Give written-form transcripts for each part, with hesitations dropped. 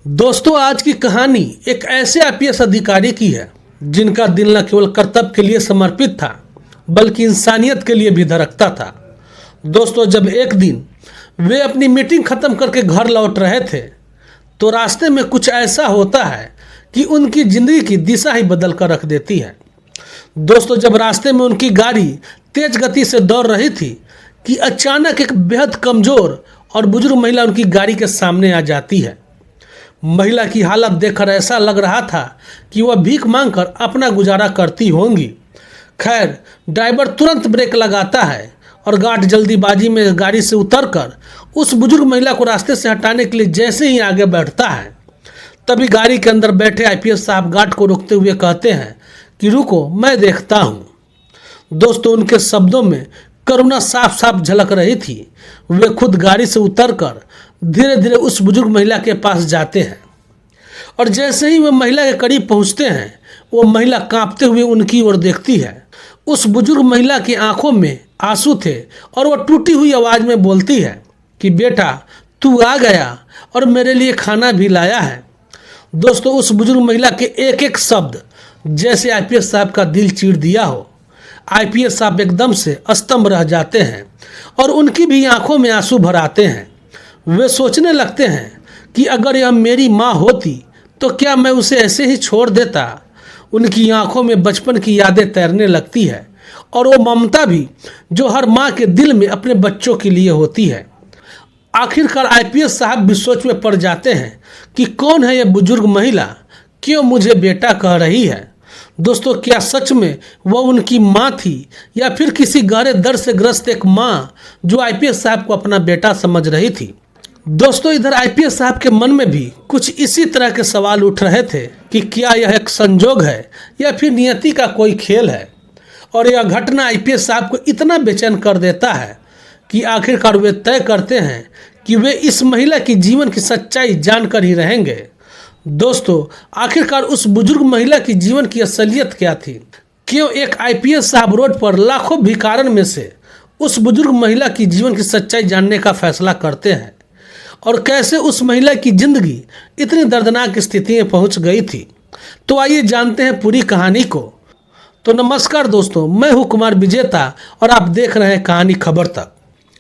दोस्तों, आज की कहानी एक ऐसे आईपीएस अधिकारी की है जिनका दिल न केवल कर्तव्य के लिए समर्पित था बल्कि इंसानियत के लिए भी धड़कता था। दोस्तों, जब एक दिन वे अपनी मीटिंग खत्म करके घर लौट रहे थे तो रास्ते में कुछ ऐसा होता है कि उनकी जिंदगी की दिशा ही बदल कर रख देती है। दोस्तों, जब रास्ते में उनकी गाड़ी तेज गति से दौड़ रही थी कि अचानक एक बेहद कमज़ोर और बुजुर्ग महिला उनकी गाड़ी के सामने आ जाती है। महिला की हालत देखकर ऐसा लग रहा था कि वह भीख मांगकर अपना गुजारा करती होंगी। खैर, ड्राइवर तुरंत ब्रेक लगाता है और गार्ड जल्दीबाजी में गाड़ी से उतरकर उस बुजुर्ग महिला को रास्ते से हटाने के लिए जैसे ही आगे बढ़ता है, तभी गाड़ी के अंदर बैठे आईपीएस साहब गार्ड को रोकते हुए कहते हैं कि रुको, मैं देखता हूँ। दोस्तों, उनके शब्दों में करुणा साफ साफ झलक रही थी। वे खुद गाड़ी से उतरकर धीरे धीरे उस बुजुर्ग महिला के पास जाते हैं और जैसे ही वे महिला के करीब पहुंचते हैं, वो महिला कांपते हुए उनकी ओर देखती है। उस बुजुर्ग महिला की आंखों में आंसू थे और वह टूटी हुई आवाज़ में बोलती है कि बेटा, तू आ गया और मेरे लिए खाना भी लाया है। दोस्तों, उस बुजुर्ग महिला के एक एक शब्द जैसे आईपीएस साहब का दिल चीर दिया हो। आईपीएस साहब एकदम से स्तंभ रह जाते हैं और उनकी भी आंखों में आंसू भर आते हैं। वे सोचने लगते हैं कि अगर यह मेरी माँ होती तो क्या मैं उसे ऐसे ही छोड़ देता। उनकी आंखों में बचपन की यादें तैरने लगती है और वो ममता भी जो हर माँ के दिल में अपने बच्चों के लिए होती है। आखिरकार आईपीएस साहब भी सोच में पड़ जाते हैं कि कौन है यह बुजुर्ग महिला, क्यों मुझे बेटा कह रही है। दोस्तों, क्या सच में वह उनकी माँ थी या फिर किसी गहरे दर्द से ग्रस्त एक माँ जो आईपीएस साहब को अपना बेटा समझ रही थी। दोस्तों, इधर आईपीएस साहब के मन में भी कुछ इसी तरह के सवाल उठ रहे थे कि क्या यह एक संजोग है या फिर नियति का कोई खेल है। और यह घटना आईपीएस साहब को इतना बेचैन कर देता है कि आखिरकार वे तय करते हैं कि वे इस महिला की जीवन की सच्चाई जानकर ही रहेंगे। दोस्तों, आखिरकार उस बुजुर्ग महिला की जीवन की असलियत क्या थी? क्यों एक आईपीएस साहब रोड पर लाखों भिखारन में से उस बुजुर्ग महिला की जीवन की सच्चाई जानने का फैसला करते हैं? और कैसे उस महिला की जिंदगी इतनी दर्दनाक स्थिति में पहुंच गई थी? तो आइए जानते हैं पूरी कहानी को। तो नमस्कार दोस्तों, मैं हूं कुमार विजेता और आप देख रहे हैं कहानी खबर तक।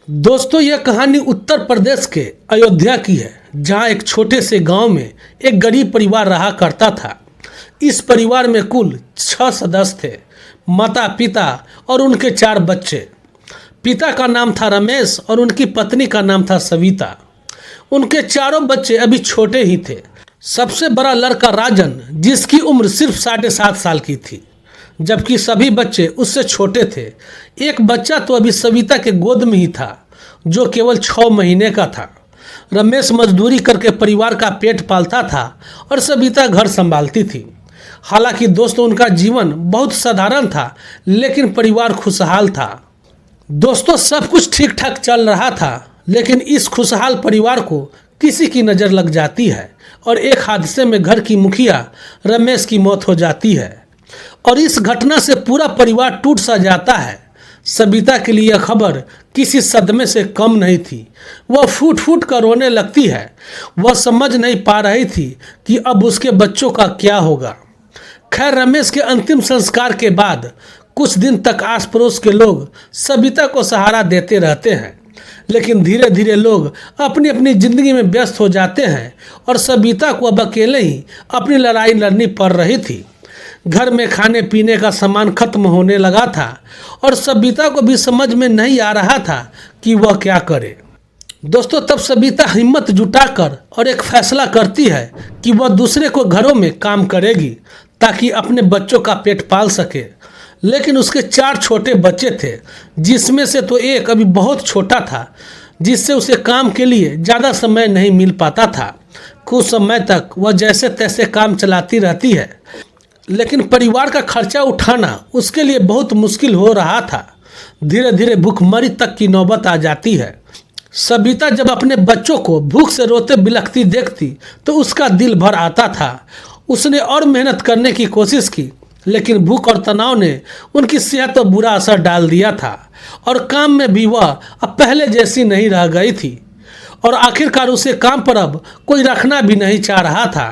दोस्तों, यह कहानी उत्तर प्रदेश के अयोध्या की है, जहां एक छोटे से गांव में एक गरीब परिवार रहा करता था। इस परिवार में कुल 6 सदस्य थे, माता, पिता और उनके 4 बच्चे। पिता का नाम था रमेश और उनकी पत्नी का नाम था सविता। उनके चारों बच्चे अभी छोटे ही थे। सबसे बड़ा लड़का राजन, जिसकी उम्र सिर्फ 7.5 साल की थी, जबकि सभी बच्चे उससे छोटे थे। एक बच्चा तो अभी सविता के गोद में ही था, जो केवल 6 महीने का था। रमेश मजदूरी करके परिवार का पेट पालता था और सविता घर संभालती थी। हालांकि दोस्तों, उनका जीवन बहुत साधारण था, लेकिन परिवार खुशहाल था। दोस्तों, सब कुछ ठीक ठाक चल रहा था, लेकिन इस खुशहाल परिवार को किसी की नज़र लग जाती है और एक हादसे में घर की मुखिया रमेश की मौत हो जाती है और इस घटना से पूरा परिवार टूट सा जाता है। सविता के लिए यह खबर किसी सदमे से कम नहीं थी। वह फूट फूट कर रोने लगती है। वह समझ नहीं पा रही थी कि अब उसके बच्चों का क्या होगा। खैर, रमेश के अंतिम संस्कार के बाद कुछ दिन तक आस पड़ोस के लोग सविता को सहारा देते रहते हैं, लेकिन धीरे धीरे लोग अपनी अपनी ज़िंदगी में व्यस्त हो जाते हैं और सविता को अब अकेले ही अपनी लड़ाई लड़नी पड़ रही थी। घर में खाने पीने का सामान खत्म होने लगा था और सविता को भी समझ में नहीं आ रहा था कि वह क्या करे। दोस्तों, तब सविता हिम्मत जुटाकर और एक फैसला करती है कि वह दूसरे को घरों में काम करेगी ताकि अपने बच्चों का पेट पाल सके। लेकिन उसके 4 छोटे बच्चे थे, जिसमें से तो एक अभी बहुत छोटा था, जिससे उसे काम के लिए ज़्यादा समय नहीं मिल पाता था। कुछ समय तक वह जैसे तैसे काम चलाती रहती है, लेकिन परिवार का खर्चा उठाना उसके लिए बहुत मुश्किल हो रहा था। धीरे धीरे भूखमरी तक की नौबत आ जाती है। सविता जब अपने बच्चों को भूख से रोते बिलखती देखती तो उसका दिल भर आता था। उसने और मेहनत करने की कोशिश की, लेकिन भूख और तनाव ने उनकी सेहत पर बुरा असर डाल दिया था और काम में भी वह अब पहले जैसी नहीं रह गई थी। और आखिरकार उसे काम पर अब कोई रखना भी नहीं चाह रहा था।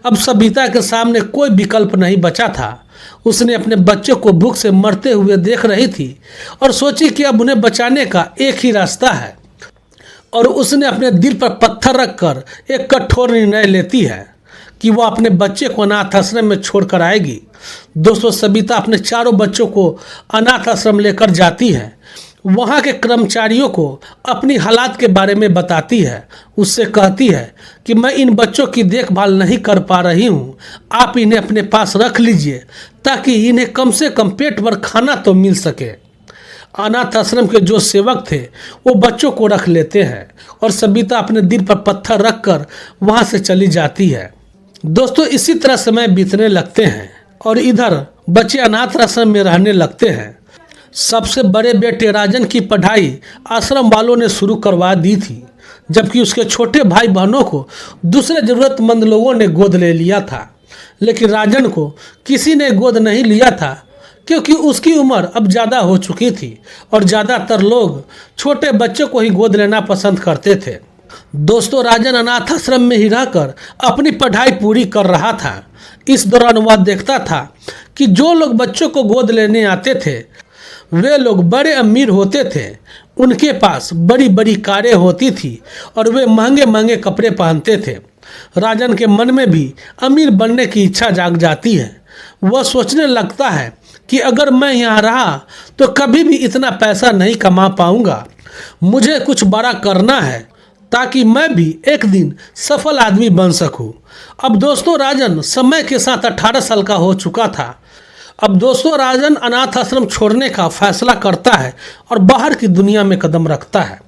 अब सबिता के सामने कोई विकल्प नहीं बचा था। उसने अपने बच्चों को भूख से मरते हुए देख रही थी और सोची कि अब उन्हें बचाने का एक ही रास्ता है, और उसने अपने दिल पर पत्थर रखकर एक कठोर निर्णय लेती है कि वह अपने बच्चे को अनाथ आश्रम में छोड़कर आएगी। दोस्तों, सबिता अपने चारों बच्चों को अनाथ आश्रम लेकर जाती है। वहाँ के कर्मचारियों को अपनी हालात के बारे में बताती है। उससे कहती है कि मैं इन बच्चों की देखभाल नहीं कर पा रही हूँ, आप इन्हें अपने पास रख लीजिए ताकि इन्हें कम से कम पेट भर खाना तो मिल सके। अनाथ आश्रम के जो सेवक थे वो बच्चों को रख लेते हैं और सबिता अपने दिल पर पत्थर रखकर वहाँ से चली जाती है। दोस्तों, इसी तरह समय बीतने लगते हैं और इधर बच्चे अनाथ आश्रम में रहने लगते हैं। सबसे बड़े बेटे राजन की पढ़ाई आश्रम वालों ने शुरू करवा दी थी, जबकि उसके छोटे भाई बहनों को दूसरे ज़रूरतमंद लोगों ने गोद ले लिया था। लेकिन राजन को किसी ने गोद नहीं लिया था क्योंकि उसकी उम्र अब ज़्यादा हो चुकी थी और ज़्यादातर लोग छोटे बच्चों को ही गोद लेना पसंद करते थे। दोस्तों, राजन अनाथ आश्रम में ही रहकर अपनी पढ़ाई पूरी कर रहा था। इस दौरान वह देखता था कि जो लोग बच्चों को गोद लेने आते थे वे लोग बड़े अमीर होते थे। उनके पास बड़ी बड़ी कारें होती थी और वे महंगे महंगे कपड़े पहनते थे। राजन के मन में भी अमीर बनने की इच्छा जाग जाती है। वह सोचने लगता है कि अगर मैं यहाँ रहा तो कभी भी इतना पैसा नहीं कमा पाऊंगा। मुझे कुछ बड़ा करना है ताकि मैं भी एक दिन सफल आदमी बन सकूं। अब दोस्तों, राजन समय के साथ 18 साल का हो चुका था। अब दोस्तों, राजन अनाथ आश्रम छोड़ने का फैसला करता है और बाहर की दुनिया में कदम रखता है।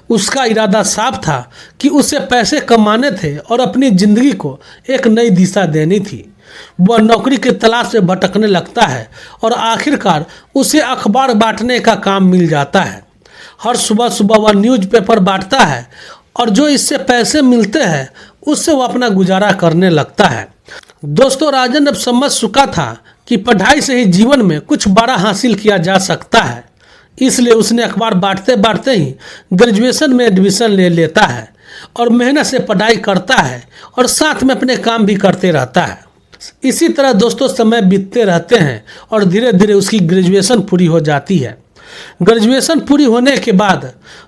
उसका इरादा साफ था कि उसे पैसे कमाने थे और अपनी ज़िंदगी को एक नई दिशा देनी थी। वह नौकरी की तलाश में भटकने लगता है और आखिरकार उसे अखबार बांटने का काम मिल जाता है। हर सुबह सुबह वह न्यूज़पेपर बांटता है और जो इससे पैसे मिलते हैं उससे वह अपना गुजारा करने लगता है। दोस्तों, राजन अब समझ चुका था कि पढ़ाई से ही जीवन में कुछ बड़ा हासिल किया जा सकता है, इसलिए उसने अखबार बांटते बांटते ही ग्रेजुएशन में एडमिशन ले लेता है और मेहनत से पढ़ाई करता है और साथ में अपने काम भी करते रहता है। इसी तरह दोस्तों, समय बीतते रहते हैं और धीरे धीरे उसकी ग्रेजुएशन पूरी हो जाती है। ग्रेजुएशन पूरी होने के बाद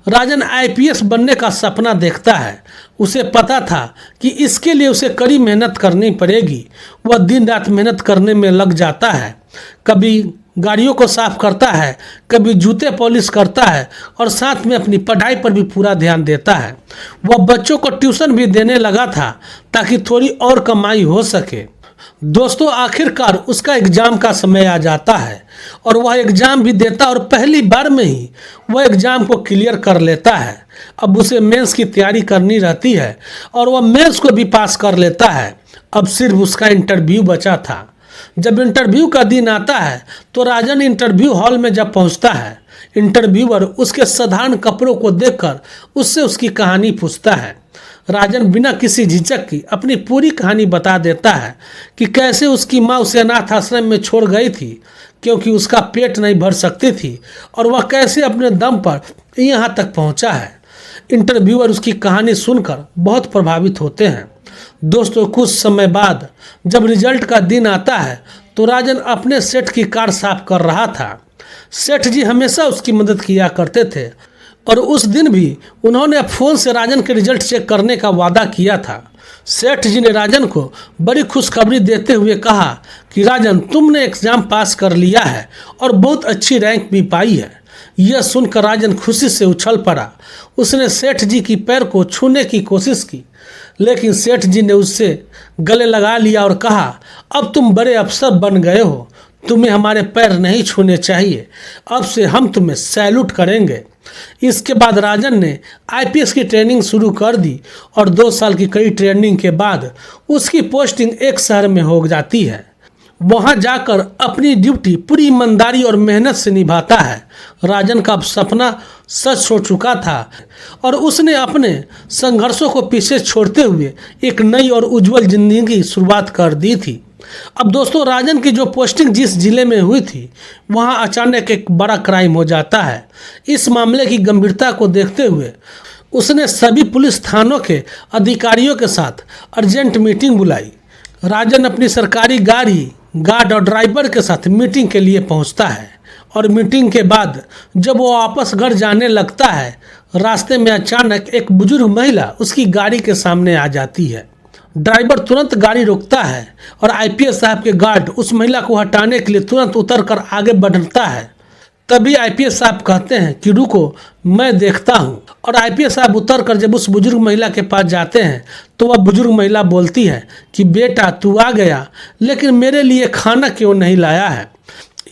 राजन आईपीएस बनने का सपना देखता है। उसे पता था कि इसके लिए उसे कड़ी मेहनत करनी पड़ेगी। वह दिन रात मेहनत करने में लग जाता है। कभी गाड़ियों को साफ करता है, कभी जूते पॉलिश करता है और साथ में अपनी पढ़ाई पर भी पूरा ध्यान देता है। वह बच्चों को ट्यूशन भी देने लगा था ताकि थोड़ी और कमाई हो सके। दोस्तों, आखिरकार उसका एग्ज़ाम का समय आ जाता है और वह एग्ज़ाम भी देता और पहली बार में ही वह एग्ज़ाम को क्लियर कर लेता है। अब उसे मेंस की तैयारी करनी रहती है और वह मेंस को भी पास कर लेता है। अब सिर्फ उसका इंटरव्यू बचा था। जब इंटरव्यू का दिन आता है तो राजन इंटरव्यू हॉल में जब पहुंचता है, इंटरव्यूअर उसके साधारण कपड़ों को देखकर उससे उसकी कहानी पूछता है। राजन बिना किसी झिझक की अपनी पूरी कहानी बता देता है कि कैसे उसकी माँ उसे अनाथ आश्रम में छोड़ गई थी क्योंकि उसका पेट नहीं भर सकती थी और वह कैसे अपने दम पर यहाँ तक पहुँचा है। इंटरव्यूअर उसकी कहानी सुनकर बहुत प्रभावित होते हैं। दोस्तों, कुछ समय बाद जब रिजल्ट का दिन आता है तो राजन अपने सेठ की कार साफ कर रहा था। सेठ जी हमेशा उसकी मदद किया करते थे और उस दिन भी उन्होंने फ़ोन से राजन के रिजल्ट चेक करने का वादा किया था। सेठ जी ने राजन को बड़ी खुशखबरी देते हुए कहा कि राजन, तुमने एग्ज़ाम पास कर लिया है और बहुत अच्छी रैंक भी पाई है। यह सुनकर राजन खुशी से उछल पड़ा। उसने सेठ जी की पैर को छूने की कोशिश की, लेकिन सेठ जी ने उससे गले लगा लिया और कहा, अब तुम बड़े अफसर बन गए हो, तुम्हें हमारे पैर नहीं छूने चाहिए, अब से हम तुम्हें सैल्यूट करेंगे। इसके बाद राजन ने आईपीएस की ट्रेनिंग शुरू कर दी और 2 साल की कड़ी ट्रेनिंग के बाद उसकी पोस्टिंग एक शहर में हो जाती है। वहां जाकर अपनी ड्यूटी पूरी ईमानदारी और मेहनत से निभाता है। राजन का सपना सच हो चुका था और उसने अपने संघर्षों को पीछे छोड़ते हुए एक नई और उज्जवल जिंदगी की शुरुआत कर दी थी। अब दोस्तों, राजन की जो पोस्टिंग जिस जिले में हुई थी वहां अचानक एक बड़ा क्राइम हो जाता है। इस मामले की गंभीरता को देखते हुए उसने सभी पुलिस थानों के अधिकारियों के साथ अर्जेंट मीटिंग बुलाई। राजन अपनी सरकारी गाड़ी, गार्ड और ड्राइवर के साथ मीटिंग के लिए पहुंचता है और मीटिंग के बाद जब वो वापस घर जाने लगता है, रास्ते में अचानक एक बुजुर्ग महिला उसकी गाड़ी के सामने आ जाती है। ड्राइवर तुरंत गाड़ी रोकता है और आईपीएस साहब के गार्ड उस महिला को हटाने के लिए तुरंत उतरकर आगे बढ़ता है। तभी आईपीएस साहब कहते हैं कि रुको, मैं देखता हूँ। और आईपीएस साहब उतरकर जब उस बुजुर्ग महिला के पास जाते हैं तो वह बुजुर्ग महिला बोलती है कि बेटा तू आ गया, लेकिन मेरे लिए खाना क्यों नहीं लाया है।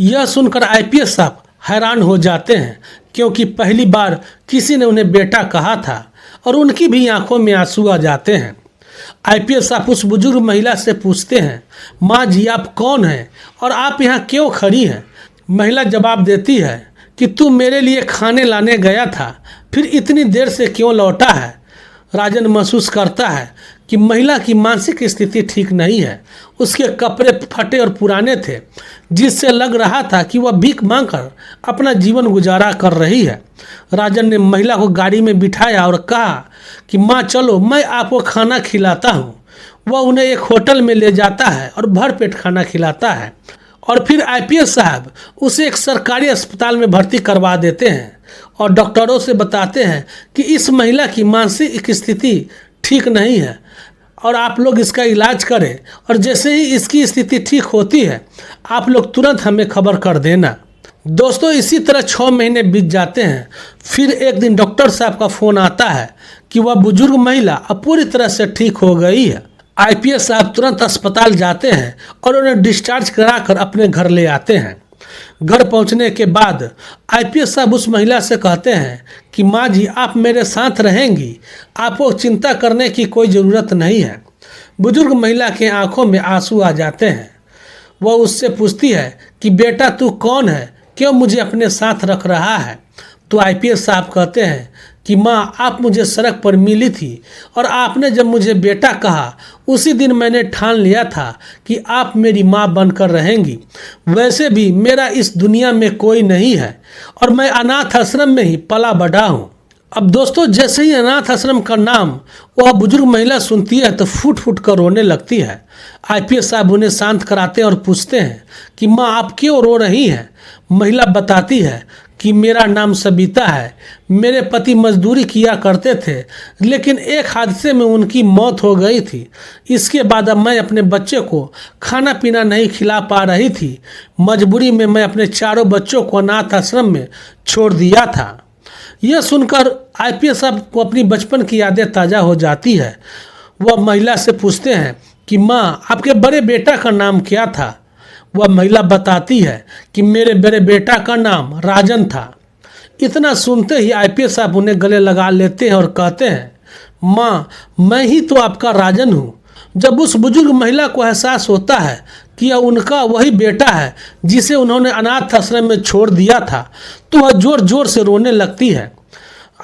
यह सुनकर आईपीएस साहब हैरान हो जाते हैं, क्योंकि पहली बार किसी ने उन्हें बेटा कहा था और उनकी भी आंखों में आंसू आ जाते हैं। आईपीएस साहब उस बुजुर्ग महिला से पूछते हैं, माँ जी आप कौन हैं और आप यहाँ क्यों खड़ी हैं। महिला जवाब देती है कि तू मेरे लिए खाने लाने गया था, फिर इतनी देर से क्यों लौटा है। राजन महसूस करता है कि महिला की मानसिक स्थिति ठीक नहीं है। उसके कपड़े फटे और पुराने थे, जिससे लग रहा था कि वह भीख मांगकर अपना जीवन गुजारा कर रही है। राजन ने महिला को गाड़ी में बिठाया और कहा कि माँ चलो, मैं आपको खाना खिलाता हूँ। वह उन्हें एक होटल में ले जाता है और भरपेट खाना खिलाता है और फिर आईपीएस साहब उसे एक सरकारी अस्पताल में भर्ती करवा देते हैं और डॉक्टरों से बताते हैं कि इस महिला की मानसिक स्थिति ठीक नहीं है और आप लोग इसका इलाज करें, और जैसे ही इसकी स्थिति ठीक होती है आप लोग तुरंत हमें खबर कर देना। दोस्तों, इसी तरह 6 महीने बीत जाते हैं। फिर एक दिन डॉक्टर साहब का फ़ोन आता है कि वह बुजुर्ग महिला अब पूरी तरह से ठीक हो गई है। आईपीएस साहब तुरंत अस्पताल जाते हैं और उन्हें डिस्चार्ज कराकर अपने घर ले आते हैं। घर पहुंचने के बाद आईपीएस साहब उस महिला से कहते हैं कि माँ जी आप मेरे साथ रहेंगी, आपको चिंता करने की कोई ज़रूरत नहीं है। बुजुर्ग महिला के आंखों में आंसू आ जाते हैं। वह उससे पूछती है कि बेटा तू कौन है, क्यों मुझे अपने साथ रख रहा है। तो आईपीएस साहब कहते हैं कि माँ आप मुझे सड़क पर मिली थी और आपने जब मुझे बेटा कहा उसी दिन मैंने ठान लिया था कि आप मेरी माँ बनकर रहेंगी। वैसे भी मेरा इस दुनिया में कोई नहीं है और मैं अनाथ आश्रम में ही पला बढ़ा हूँ। अब दोस्तों, जैसे ही अनाथ आश्रम का नाम वह बुजुर्ग महिला सुनती है तो फूट फूट कर रोने लगती है। आईपीएस साहब उन्हें शांत कराते हैं और पूछते हैं कि माँ आप क्यों रो रही हैं। महिला बताती है कि मेरा नाम सबिता है, मेरे पति मजदूरी किया करते थे, लेकिन एक हादसे में उनकी मौत हो गई थी। इसके बाद अब मैं अपने बच्चे को खाना पीना नहीं खिला पा रही थी। मजबूरी में मैं अपने 4 बच्चों को अनाथ आश्रम में छोड़ दिया था। यह सुनकर आईपीएस साहब को अपनी बचपन की यादें ताज़ा हो जाती है। वह महिला से पूछते हैं कि माँ आपके बड़े बेटा का नाम क्या था। वह महिला बताती है कि मेरे बड़े बेटा का नाम राजन था। इतना सुनते ही आईपीएस साहब उन्हें गले लगा लेते हैं और कहते हैं, माँ मैं ही तो आपका राजन हूँ। जब उस बुजुर्ग महिला को एहसास होता है कि यह उनका वही बेटा है जिसे उन्होंने अनाथ आश्रम में छोड़ दिया था, तो वह जोर जोर से रोने लगती है।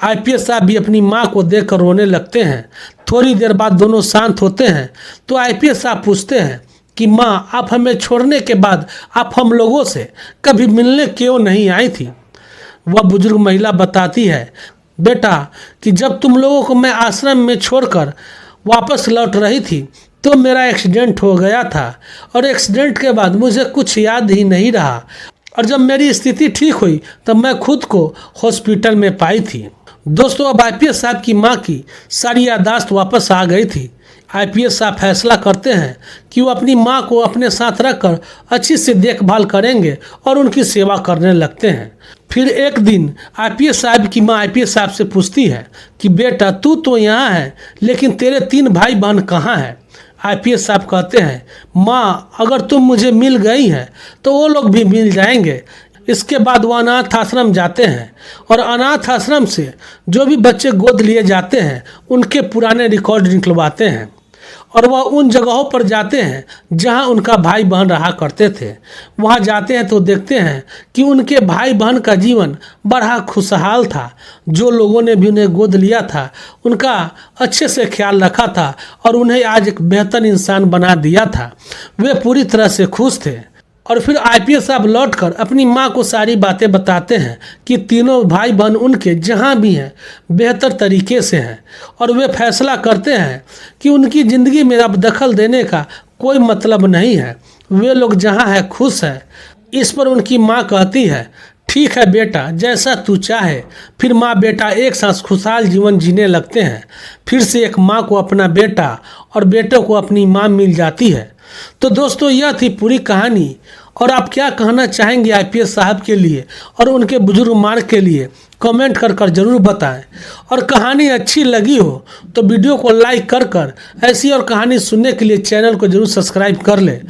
आईपीएस साहब भी अपनी माँ को देखकर रोने लगते हैं। थोड़ी देर बाद दोनों शांत होते हैं तो आईपीएस साहब पूछते हैं कि माँ आप हमें छोड़ने के बाद आप हम लोगों से कभी मिलने क्यों नहीं आई थी। वह बुजुर्ग महिला बताती है, बेटा कि जब तुम लोगों को मैं आश्रम में छोड़कर वापस लौट रही थी तो मेरा एक्सीडेंट हो गया था और एक्सीडेंट के बाद मुझे कुछ याद ही नहीं रहा, और जब मेरी स्थिति ठीक हुई तब मैं खुद को हॉस्पिटल में पाई थी। दोस्तों, अब आईपीएस साहब की माँ की सारी याददाश्त वापस आ गई थी। आईपीएस साहब फैसला करते हैं कि वो अपनी माँ को अपने साथ रखकर अच्छी से देखभाल करेंगे और उनकी सेवा करने लगते हैं। फिर एक दिन आईपीएस साहब की माँ आईपीएस साहब से पूछती है कि बेटा तू तो यहाँ है, लेकिन तेरे 3 भाई बहन कहाँ हैं। आईपीएस साहब कहते हैं, माँ अगर तुम मुझे मिल गई हैं तो वो लोग भी मिल जाएंगे। इसके बाद वो अनाथ आश्रम जाते हैं और अनाथ आश्रम से जो भी बच्चे गोद लिए जाते हैं उनके पुराने रिकॉर्ड निकलवाते हैं और वह उन जगहों पर जाते हैं जहां उनका भाई बहन रहा करते थे। वहां जाते हैं तो देखते हैं कि उनके भाई बहन का जीवन बड़ा खुशहाल था। जो लोगों ने भी उन्हें गोद लिया था उनका अच्छे से ख्याल रखा था और उन्हें आज एक बेहतर इंसान बना दिया था। वे पूरी तरह से खुश थे। और फिर आईपीएस साहब लौटकर अपनी माँ को सारी बातें बताते हैं कि तीनों भाई बहन उनके जहाँ भी हैं बेहतर तरीके से हैं, और वे फैसला करते हैं कि उनकी ज़िंदगी में अब दखल देने का कोई मतलब नहीं है, वे लोग जहाँ है खुश है। इस पर उनकी माँ कहती है, ठीक है बेटा, जैसा तू चाहे। फिर माँ बेटा एक साथ खुशहाल जीवन जीने लगते हैं। फिर से एक माँ को अपना बेटा और बेटे को अपनी माँ मिल जाती है। तो दोस्तों, यह थी पूरी कहानी। और आप क्या कहना चाहेंगे आईपीएस साहब के लिए और उनके बुजुर्ग मार्ग के लिए, कमेंट कर ज़रूर बताएं। और कहानी अच्छी लगी हो तो वीडियो को लाइक कर ऐसी और कहानी सुनने के लिए चैनल को ज़रूर सब्सक्राइब कर लें।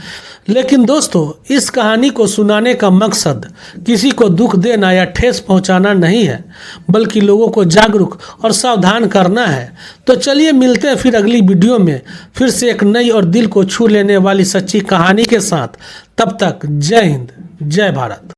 लेकिन दोस्तों, इस कहानी को सुनाने का मकसद किसी को दुख देना या ठेस पहुंचाना नहीं है, बल्कि लोगों को जागरूक और सावधान करना है। तो चलिए मिलते हैं फिर अगली वीडियो में, फिर से एक नई और दिल को छू लेने वाली सच्ची कहानी के साथ। तब तक जय हिंद, जय भारत।